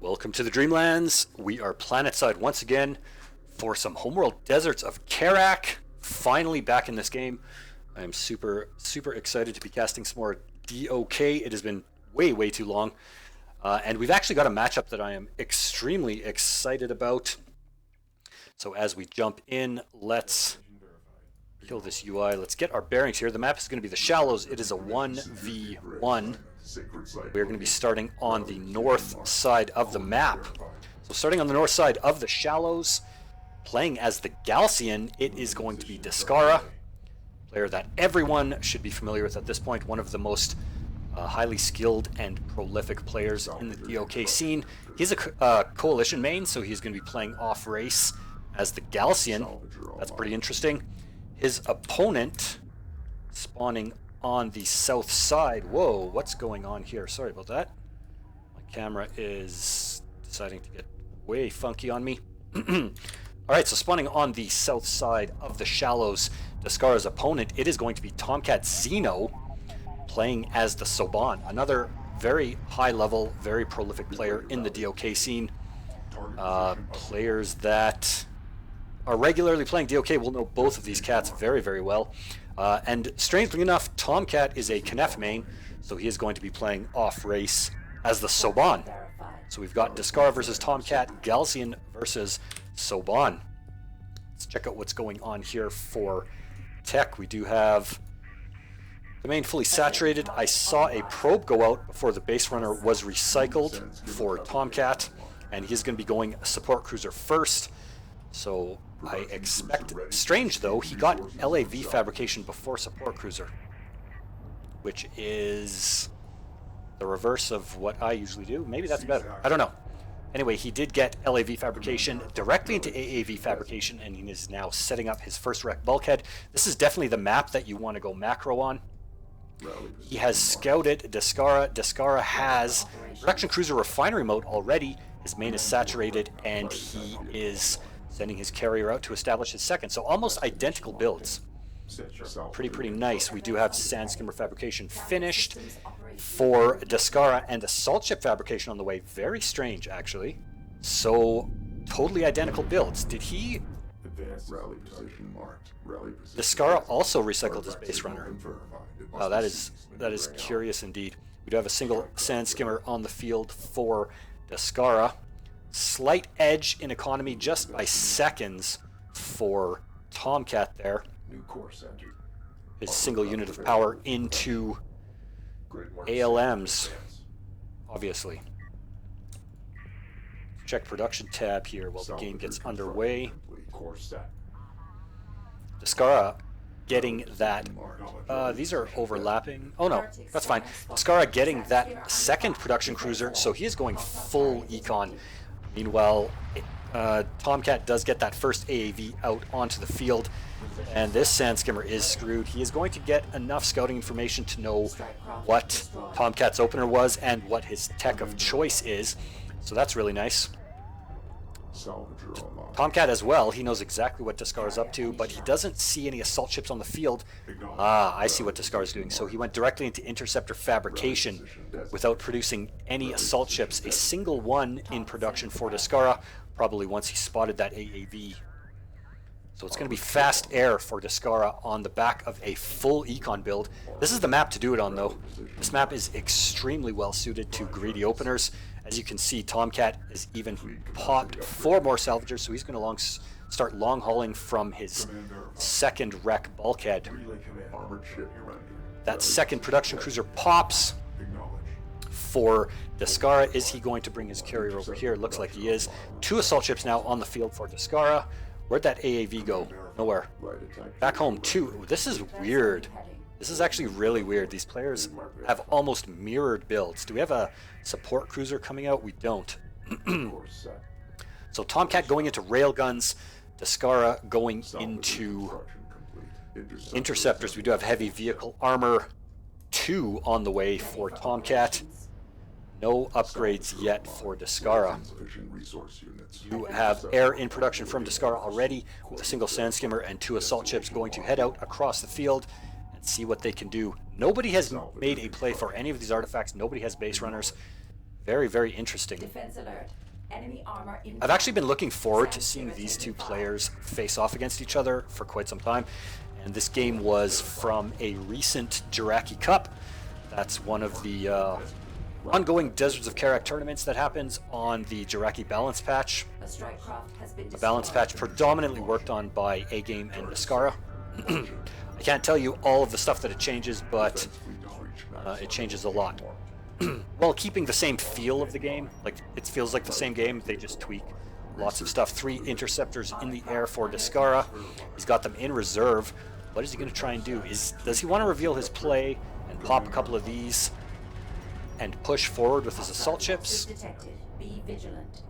Welcome to the Dreamlands. We are planetside once again for some homeworld deserts of Kharak. Finally back in this game. I am super excited to be casting some more DOK. It has been way too long. And we've actually got a matchup that I am extremely excited about. So as we jump in, let's kill this UI. Let's get our bearings here. The map is going to be the Shallows. It is a 1v1. We're going to be starting on the north side of the map. So starting on the north side of the Shallows, playing as the Galcian, it is going to be Descara, player that everyone should be familiar with at this point, one of the most highly skilled and prolific players in the DOK scene. He's a coalition main, so he's going to be playing off race as the Galcian. That's pretty interesting. His opponent spawning on the south side. Whoa, what's going on here? Sorry about that. My camera is deciding to get way funky on me. Alright, so spawning on the south side of the Shallows, Descara's opponent, it is going to be TomCatXeno playing as the Soban, another very high level, very prolific player in the DOK scene. Players that are regularly playing DOK will know both of these cats very well. And strangely enough, Tomcat is a Knef main, so he is going to be playing off race as the Soban. So we've got Descara versus Tomcat, Galcian versus Soban. Let's check out what's going on here for tech. We do have the main fully saturated. I saw a probe go out before the base runner was recycled for Tomcat, and he's going to be going support cruiser first. So I expect, strange though, he got LAV fabrication before support cruiser, which is the reverse of what I usually do. Maybe that's better. I don't know. Anyway, he did get LAV fabrication directly into AAV fabrication, and he is now setting up his first wreck bulkhead. This is definitely the map that you want to go macro on. He has scouted Descara. Descara has production cruiser refinery mode already. His main is saturated, and he is sending his carrier out to establish his second. So almost identical builds. Pretty nice. We do have sand skimmer fabrication finished for Descara and assault ship fabrication on the way. Very strange, actually. So totally identical builds. Did he? Descara also recycled his base runner. Wow, that is curious indeed. We do have a single sand skimmer on the field for Descara. Slight edge in economy just by seconds for Tomcat there. His single unit of power into ALMs, obviously. Check production tab here while the game gets underway. Descara getting that. These are overlapping. Oh no, that's fine. Descara getting that second production cruiser, so he is going full econ. Meanwhile, Tomcat does get that first AAV out onto the field, and this sand skimmer is screwed. He is going to get enough scouting information to know what Tomcat's opener was and what his tech of choice is, so that's really nice. Tomcat as well, he knows exactly what Descara's up to, but he doesn't see any assault ships on the field. I see what Descara's doing. So he went directly into interceptor fabrication without producing any assault ships. A single one in production for Descara, probably once he spotted that AAV. So it's going to be fast air for Descara on the back of a full econ build. This is the map to do it on, though. This map is extremely well suited to greedy openers. As you can see, Tomcat has even popped 4 more salvagers, so he's going to start long hauling from his second wreck bulkhead. That second production cruiser pops for Descara. Is he going to bring his carrier over here? It looks like he is. 2 assault ships now on the field for Descara. Where'd that AAV go? Nowhere. Back home, 2. This is weird. This is actually really weird. These players have almost mirrored builds. Do we have a support cruiser coming out? We don't. So Tomcat going into railguns, Descara going into interceptors. We do have heavy vehicle armor 2 on the way for Tomcat. No upgrades yet for Descara. You have air in production from Descara already with a single sand skimmer and 2 assault ships going to head out across the field and see what they can do. Nobody has made a play for any of these artifacts. Nobody has base runners. Very, very interesting. Defense alert. Enemy armor in. I've actually been looking forward to seeing these two players face off against each other for quite some time. And this game was from a recent Jiraki Cup. That's one of the ongoing Deserts of Kharak tournaments that happens on the Jiraki balance patch. A strike craft has been A balance patch predominantly worked on by Midgame and Descara. I can't tell you all of the stuff that it changes, but it changes a lot. While keeping the same feel of the game, like it feels like the same game, they just tweak lots of stuff. 3 interceptors in the air for Descara. He's got them in reserve. What is he going to try and do? Does he want to reveal his play and pop a couple of these and push forward with his assault ships? Detected. Be vigilant.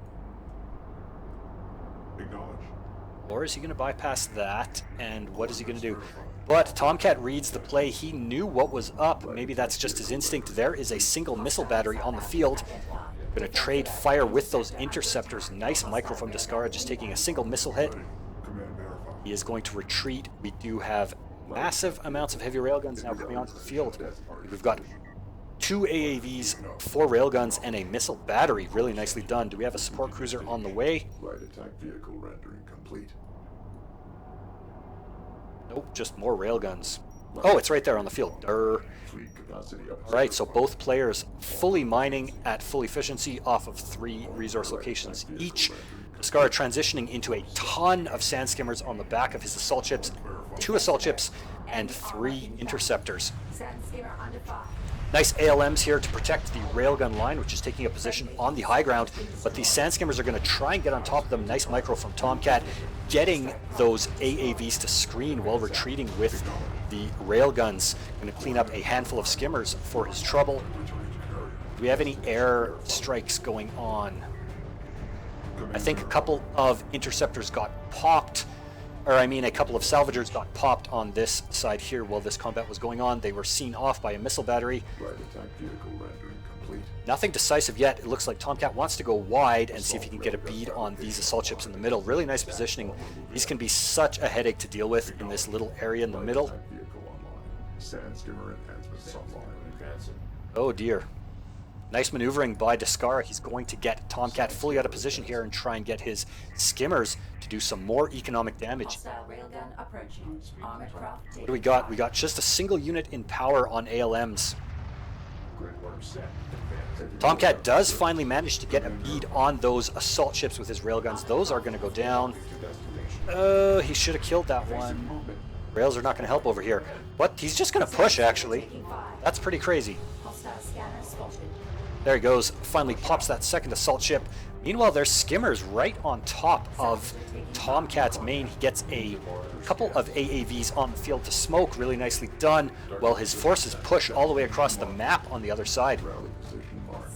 Or is he going to bypass that? And what is he going to do? But Tomcat reads the play. He knew what was up. Maybe that's just his instinct. There is a single missile battery on the field. Going to trade fire with those interceptors. Nice micro from Descara, just taking a single missile hit. He is going to retreat. We do have massive amounts of heavy railguns now coming onto the field. We've got 2 AAVs, 4 railguns, and a missile battery. Really nicely done. Do we have a support cruiser on the way? Light attack vehicle rendering complete. Nope, just more railguns. Oh, it's right there on the field. Durr. Alright, so both players fully mining at full efficiency off of 3 resource locations each. Descara transitioning into a ton of sand skimmers on the back of his assault ships, 2 assault ships, and 3 interceptors. Sand skimmer under fire. Nice ALMs here to protect the railgun line, which is taking a position on the high ground, but these sand skimmers are going to try and get on top of them. Nice micro from Tomcat, getting those AAVs to screen while retreating with the railguns. Going to clean up a handful of skimmers for his trouble. Do we have any air strikes going on? I think a couple of interceptors got popped. Or I mean, a couple of salvagers got popped on this side here while this combat was going on. They were seen off by a missile battery. Light attack vehicle rendering complete. Nothing decisive yet. It looks like Tomcat wants to go wide and see if he can get a bead on these assault ships in the middle. Really nice positioning. These can be such a headache to deal with in this little area in the middle. Light attack vehicle online. Sand skimmer enhancements online. Oh dear. Nice maneuvering by Descara. He's going to get Tomcat fully out of position here and try and get his skimmers to do some more economic damage. Hostile railgun approaching. Armored craft. What do we got? We got just a single unit in power on ALMs. Tomcat does finally manage to get a bead on those assault ships with his railguns. Those are going to go down. He should have killed that one. Rails are not going to help over here. But he's just going to push, actually. That's pretty crazy. Hostile scanner spotted. There he goes. Finally pops that second assault ship. Meanwhile, there's skimmers right on top of Tomcat's main. He gets a couple of AAVs on the field to smoke. Really nicely done. While his forces push all the way across the map on the other side.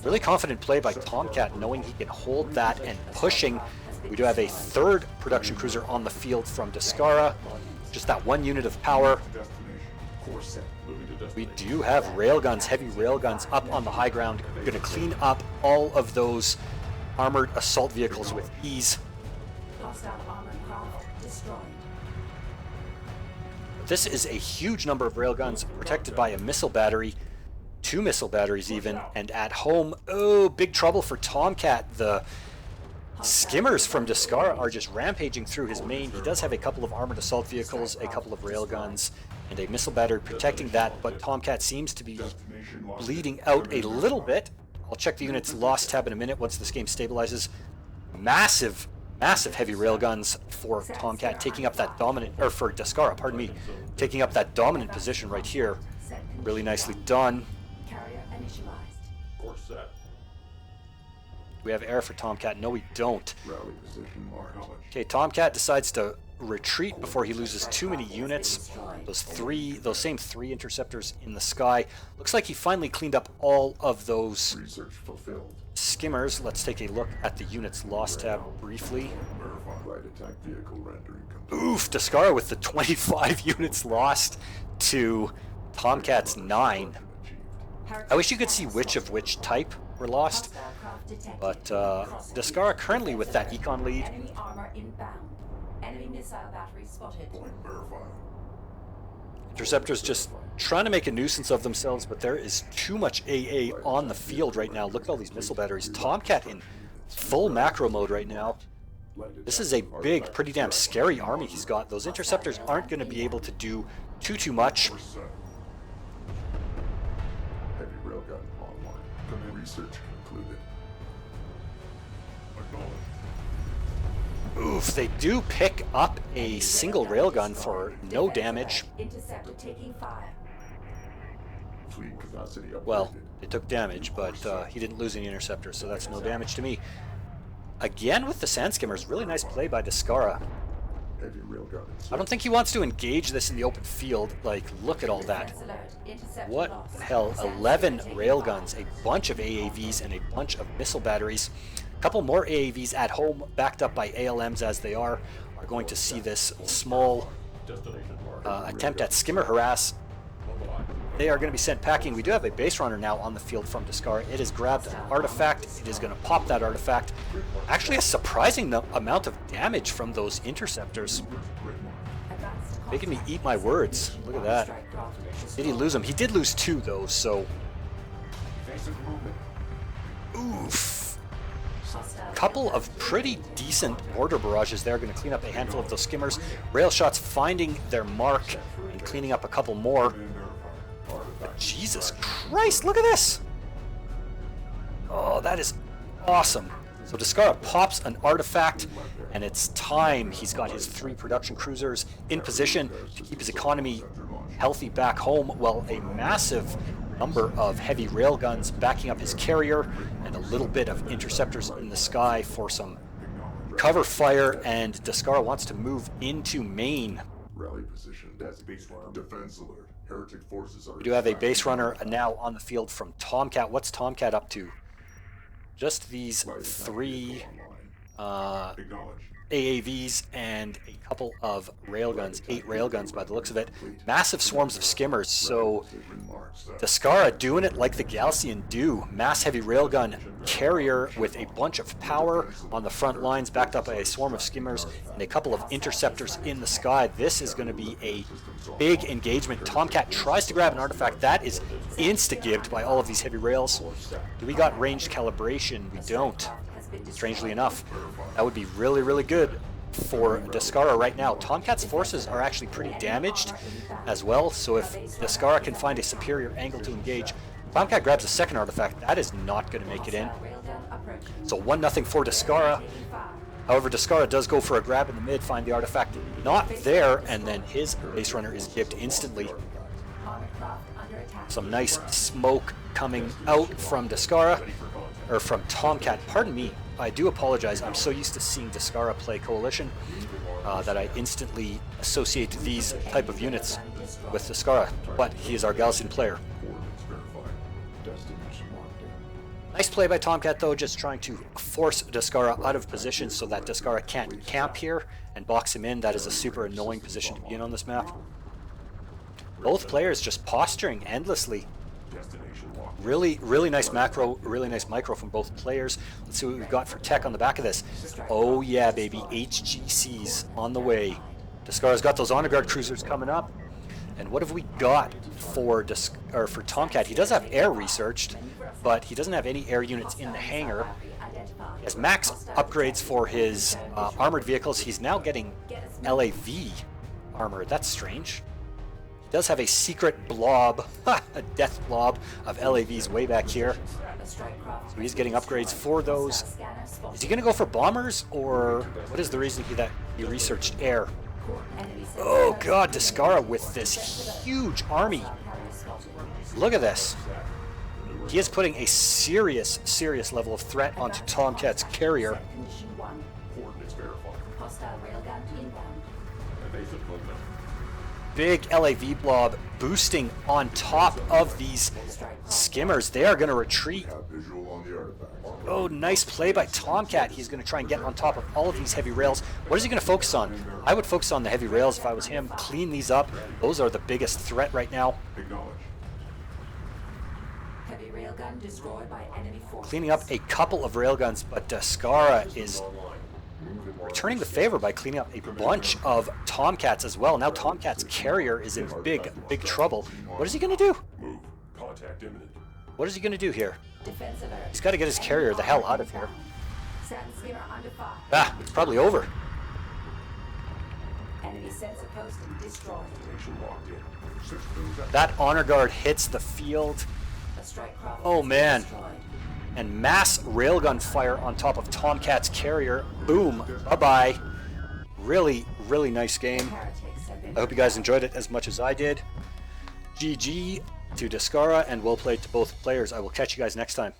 Really confident play by Tomcat, knowing he can hold that and pushing. We do have a 3rd production cruiser on the field from Descara. Just that 1 unit of power. We do have railguns, heavy railguns up on the high ground. We're going to clean up all of those armored assault vehicles with ease. Hostile armored craft destroyed. This is a huge number of railguns protected by a missile battery, 2 missile batteries even, and at home, oh, big trouble for Tomcat. The skimmers from Descara are just rampaging through his main. He does have a couple of armored assault vehicles, a couple of railguns, and a missile battery protecting that, but Tomcat seems to be bleeding out a little bit. I'll check the unit's loss tab in a minute once this game stabilizes. Massive, massive heavy railguns for Tomcat, taking up that dominant, or for Descara, pardon me, taking up that dominant position right here. Really nicely done. Carrier initialized. Course set. We have air for Tomcat. No, we don't. Rally position marked. Okay, Tomcat decides to retreat before he loses too many units. Those same 3 interceptors in the sky. Looks like he finally cleaned up all of those Research fulfilled. skimmers. Let's take a look at the units lost tab briefly. Verify light attack vehicle rendering complete. Oof, Descara with the 25 units lost to Tomcat's 9. I wish you could see which of which type were lost, but Descara currently with that econ lead. Enemy armor inbound. Enemy missile battery spotted. Point verified. Interceptors just trying to make a nuisance of themselves, but there is too much AA on the field right now. Look at all these missile batteries. Tomcat in full macro mode right now. This is a big, pretty damn scary army he's got. Those interceptors aren't going to be able to do too much. Heavy railgun online. Research concluded. Oof, they do pick up a single railgun for no damage. Interceptor taking fire. Fleet capacity upgraded. Well, it took damage, but he didn't lose any interceptors, so that's no damage to me. Again with the Sand Skimmers, really nice play by Descara. Heavy railgun. I don't think he wants to engage this in the open field. Like, look at all that. Defense alert. Interceptor What lost. the hell? Sand 11 skimmer taking railguns, fire. a bunch of AAVs, and a bunch of missile batteries. A couple more AAVs at home, backed up by ALMs as they are going to see this small attempt at skimmer harass. They are going to be sent packing. We do have a base runner now on the field from Descara. It has grabbed an artifact. It is going to pop that artifact. Actually, a surprising amount of damage from those interceptors. Advanced Making me eat my words. Look at that. strike craft. Did he lose them? He did lose 2 though, so... Oof. Hostile Couple of pretty decent mortar barrages there. Going to clean up a handful of those skimmers. Rail shots finding their mark and cleaning up a couple more. But Jesus Christ, look at this! Oh, that is awesome. So Descara pops an artifact, and it's time. He's got his 3 production cruisers in position to keep his economy healthy back home, while a massive number of heavy railguns backing up his carrier, and a little bit of interceptors in the sky for some cover fire, and Descara wants to move into Maine. Rally position. Defense alert. Heretic forces are. We do have a base runner now on the field from Tomcat. What's Tomcat up to? Just these 3 Acknowledge. AAVs and a couple of railguns, 8 railguns by the looks of it. Massive swarms of skimmers, so Descara doing it like the Galcian do. Mass heavy railgun carrier with a bunch of power on the front lines, backed up by a swarm of skimmers and a couple of interceptors in the sky. This is going to be a big engagement. Tomcat tries to grab an artifact. That is insta-gibbed by all of these heavy rails. Do we got ranged calibration? We don't. Strangely enough, that would be really, really good for Descara right now. Tomcat's forces are actually pretty damaged as well, so if Descara can find a superior angle to engage, Tomcat grabs a second artifact. That is not going to make it in. Railgun approaching. So 1-0 for Descara. Taking fire. However, Descara does go for a grab in the mid, find the artifact not there, and then his base runner is gibbed instantly. Armored craft under attack. Some nice smoke coming out from Descara, or from Tomcat. Pardon me, I do apologize. I'm so used to seeing Descara play Coalition that I instantly associate these type of units with Descara, but he is our Galcian player. Coordinates verified. Destination locked in. Nice play by Tomcat though, just trying to force Descara out of position so that Descara can't camp here and box him in. That is a super annoying position to be in on this map. Both players just posturing endlessly. Destination locked. Really, really nice macro, really nice micro from both players. Let's see what we've got for tech on the back of this. Oh yeah, baby, HGCs on the way. Descara's got those honor guard cruisers coming up. And what have we got for for Tomcat? He does have air researched, but he doesn't have any air units in the hangar. He has max upgrades for his armored vehicles. He's now getting LAV armor. That's strange. He does have a secret blob, a death blob of LAVs way back here. So he's getting upgrades for those. Is he going to go for bombers, or what is the reason that he researched air? Oh god, Descara with this huge army. Look at this. He is putting a serious, serious level of threat onto Tomcat's carrier. Coordinates verified. Hostile railgun inbound. Evasive movement. Big LAV blob boosting on top of these skimmers. They are going to retreat. Have visual on the artifact. Oh, nice play by Tomcat. He's going to try and get on top of all of these heavy rails. What is he going to focus on? I would focus on the heavy rails if I was him. Clean these up. Those are the biggest threat right now. Acknowledge. Heavy railgun destroyed by enemy forces. Cleaning up a couple of railguns, but Descara is returning the favor by cleaning up a bunch of Tomcats as well. Now Tomcat's carrier is in big trouble. What is he going to do? Move. Contact imminent. What is he going to do here? Defensive alert. He's got to get his carrier the hell out of here. Sand skimmer under fire. Ah, it's probably over. Enemy sensor posting destroyed. Station locked in. Systems at That honor guard hits the field. A strike craft Oh, has been man. destroyed. And mass railgun fire on top of Tomcat's carrier. Boom. Bye-bye. Really, really nice game. Heretics have been I hope you guys enjoyed it as much as I did. GG to Descara, and well played to both players. I will catch you guys next time.